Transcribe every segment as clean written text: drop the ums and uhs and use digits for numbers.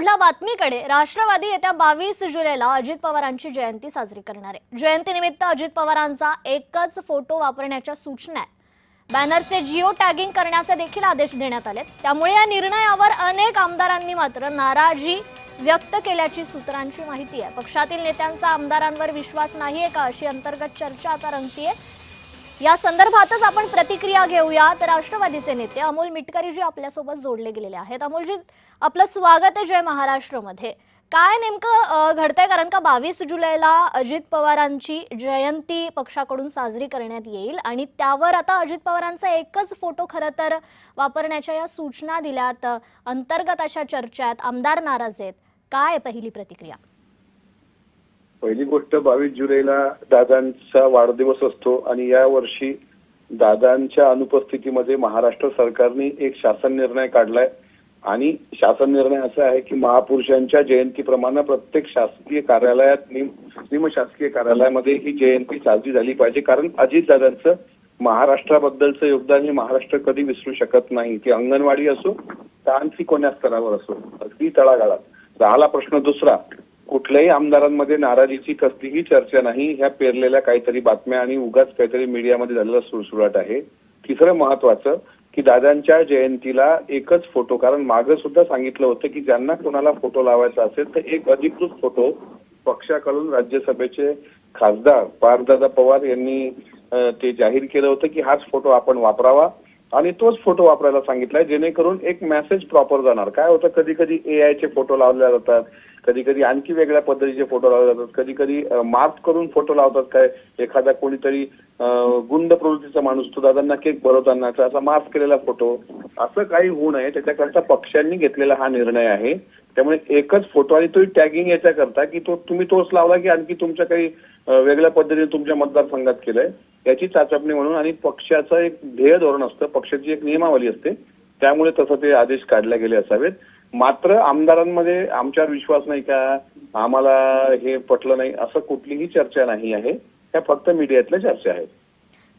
पहिल्या बातमीकडे राष्ट्रवादी येत्या 22 जुलैला अजित पवारांची जयंती साजरी करणार आहे। जयंतीनिमित्त अजित पवारांचा एकच फोटो वापरण्याच्या सूचना आहेत। बॅनरचे जिओ टॅगिंग करण्याचे देखील आदेश देण्यात आले। त्यामुळे या निर्णयावर अनेक आमदारांनी मात्र नाराजी व्यक्त केल्याची सूत्रांची माहिती आहे। पक्षातील नेत्यांचा आमदारांवर विश्वास नाहीये का अशी अंतर्गत चर्चा आता रंगतीये। या संदर्भातच आपण प्रतिक्रिया घेऊया। तर राष्ट्रवादीचे नेते अमोल मिटकरी जी आपल्या सोबत जोडले गेलेले आहेत। अमोलजी, आपलं स्वागत आहे जय महाराष्ट्र मध्ये। काय नेमकं घडतंय, कारण का 22 जुलैला अजित पवारांची जयंती पक्षाकडून साजरी करण्यात येईल आणि त्यावर आता अजित पवारांचा एकच फोटो खरं तर वापरण्याच्या या सूचना दिल्यात। अंतर्गत अशा चर्चा आहेत, आमदार नाराज आहेत। काय पहिली प्रतिक्रिया? पहिली गोष्ट 22 जुलैला दादांचा वाढदिवस असतो आणि या वर्षी दादांच्या अनुपस्थितीमध्ये महाराष्ट्र सरकारने एक शासन निर्णय काढलाय आणि शासन निर्णय असा आहे की महापुरुषांच्या जयंतीप्रमाणे प्रत्येक शासकीय कार्यालयात निमशासकीय कार्यालयामध्ये ही जयंती साजरी झाली पाहिजे। कारण अजितदादांचं महाराष्ट्राबद्दलचं योगदान हे महाराष्ट्र कधी विसरू शकत नाही। ती अंगणवाडी असो तर आणखी कोण्या स्तरावर असो, अगदी तळागाळात। राहिला प्रश्न दुसरा, कुठल्याही आमदारांमध्ये नाराजीची कसलीही चर्चा नाही। ह्या पेरलेल्या काहीतरी बातम्या आणि उगाच काहीतरी मीडियामध्ये झालेला सुळसुळाट आहे। तिसरं महत्वाचं की दादांच्या जयंतीला एकच फोटो, कारण मागे सुद्धा सांगितलं होतं की ज्यांना कोणाला फोटो लावायचा असेल तर एक अधिकृत फोटो पक्षाकडून राज्यसभेचे खासदार पार्थदादा पवार यांनी ते जाहीर केलं होतं की हाच फोटो आपण वापरावा आणि तोच फोटो वापरायला सांगितलाय, जेणेकरून एक मेसेज प्रॉपर जाणार। काय होतं, कधी कधी AI चे फोटो लावले जातात, कधी कधी आणखी वेगळ्या पद्धतीचे फोटो लावले जातात, कधी कधी मास्क करून फोटो लावतात। काय एखादा कोणीतरी गुंड प्रवृत्तीचा माणूस तो दादांना केक भरवताना असा मास्क केलेला फोटो, असं काही होऊ नये त्याच्याकरता पक्षांनी घेतलेला हा निर्णय आहे। त्यामुळे एकच फोटो आणि तो टॅगिंग याच्याकरता की तो तुम्ही तोच लावला की आणखी तुमच्या काही वेगळ्या पद्धतीने तुमच्या मतदारसंघात केलंय याची चाचपणी म्हणून आणि पक्षाचं एक ध्येय धोरण असतं, पक्षाची एक नियमावली असते, त्यामुळे तसं ते आदेश काढले गेले असावेत। मात्र आमदारांमध्ये आमच्यावर विश्वास नाही का, आम्हाला हे पटलं नाही असं कुठलीही चर्चा नाही आहे। ह्या फक्त मीडियातल्या चर्चा आहेत।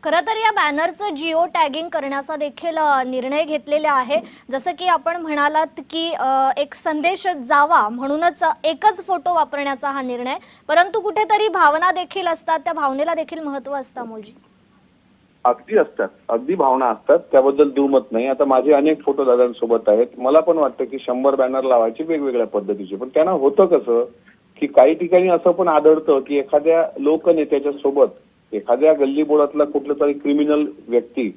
खरं तर या बॅनरचं जिओ टॅगिंग करण्याचा देखील निर्णय घेतलेला आहे। जसं की आपण म्हणालात की एक संदेश जावा म्हणूनच एकच फोटो वापरण्याचा हा निर्णय, परंतु कुठेतरी भावना देखील असतात, त्या भावनेला देखील महत्त्व असतं अमोलजी। अगदी असतात, अगदी भावना असतात, त्याबद्दल दुमत नाही। आता माझे अनेक फोटो दादांसोबत आहेत। मला पण वाटतं की 100 बॅनर लावायचे वेगवेगळ्या पद्धतीचे, पण त्यांना होतं कसं की काही ठिकाणी असं पण आढळतं की एखाद्या लोकनेत्याच्या सोबत एखाद्या गल्लीबोळातला कुठला तरी क्रिमिनल व्यक्ती,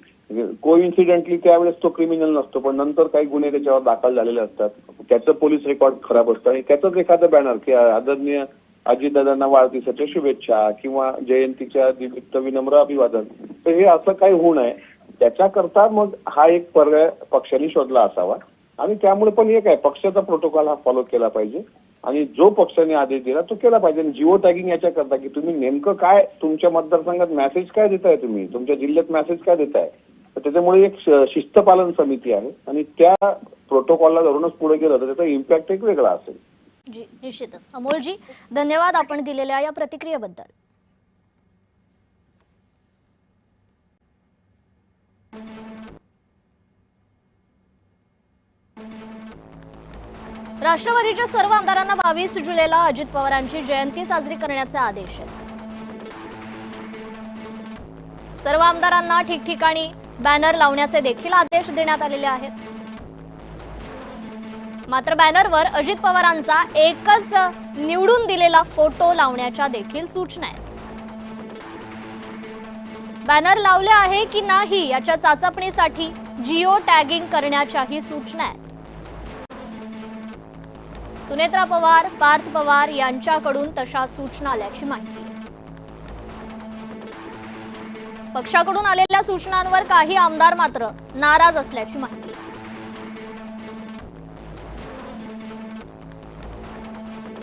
कोइन्सिडेंटली त्यावेळेस तो क्रिमिनल नसतो पण नंतर काही गुन्हे त्याच्यावर दाखल झालेले असतात, त्याचं पोलीस रेकॉर्ड खराब असतं आणि त्याचंच एखादं बॅनर की आदरणीय अजितदादांना वाढदिवसाच्या शुभेच्छा किंवा जयंतीच्या निमित्त विनम्र अभिवादन, तर हे असं काही होऊ नये त्याच्याकरता मग हा एक पर्याय पक्षाने शोधला असावा आणि त्यामुळे पण एक आहे, पक्षाचा प्रोटोकॉल हा फॉलो केला पाहिजे आणि जो पक्षाने आदेश दिला तो केला पाहिजे। जिओ टॅगिंग याच्याकरता की तुम्ही नेमकं काय तुमच्या मतदारसंघात मेसेज काय देताय, तुम्ही तुमच्या जिल्ह्यात मेसेज काय देताय, तर त्याच्यामुळे एक शिस्तपालन समिती आहे आणि त्या प्रोटोकॉलला धरूनच पुढे गेलं तर त्याचा इम्पॅक्ट एक वेगळा असेल। जी निश्चितच। अमोलजी, धन्यवाद आपण दिलेल्या या प्रतिक्रियेबद्दल। राष्ट्रवादीच्या सर्व आमदारांना 22 जुलैला अजित पवारांची जयंती साजरी करण्याचे आदेश आहेत। सर्व आमदारांना ठिकठिकाणी बॅनर लावण्याचे देखील आदेश देण्यात आलेले आहेत। मात्र बॅनरवर अजित पवारांचा एकच निवडून दिलेला फोटो लावण्याच्या देखील सूचना आहेत। बॅनर लावले आहे की नाही याच्या चाचपणीसाठी जिओ टॅगिंग करण्याच्याही सूचना आहेत। सुनेत्रा पवार, पार्थ पवार यांच्याकडून तशा सूचना आल्याची माहिती आहे। पक्षाकडून आलेल्या सूचनांवर काही आमदार मात्र नाराज असल्याची माहिती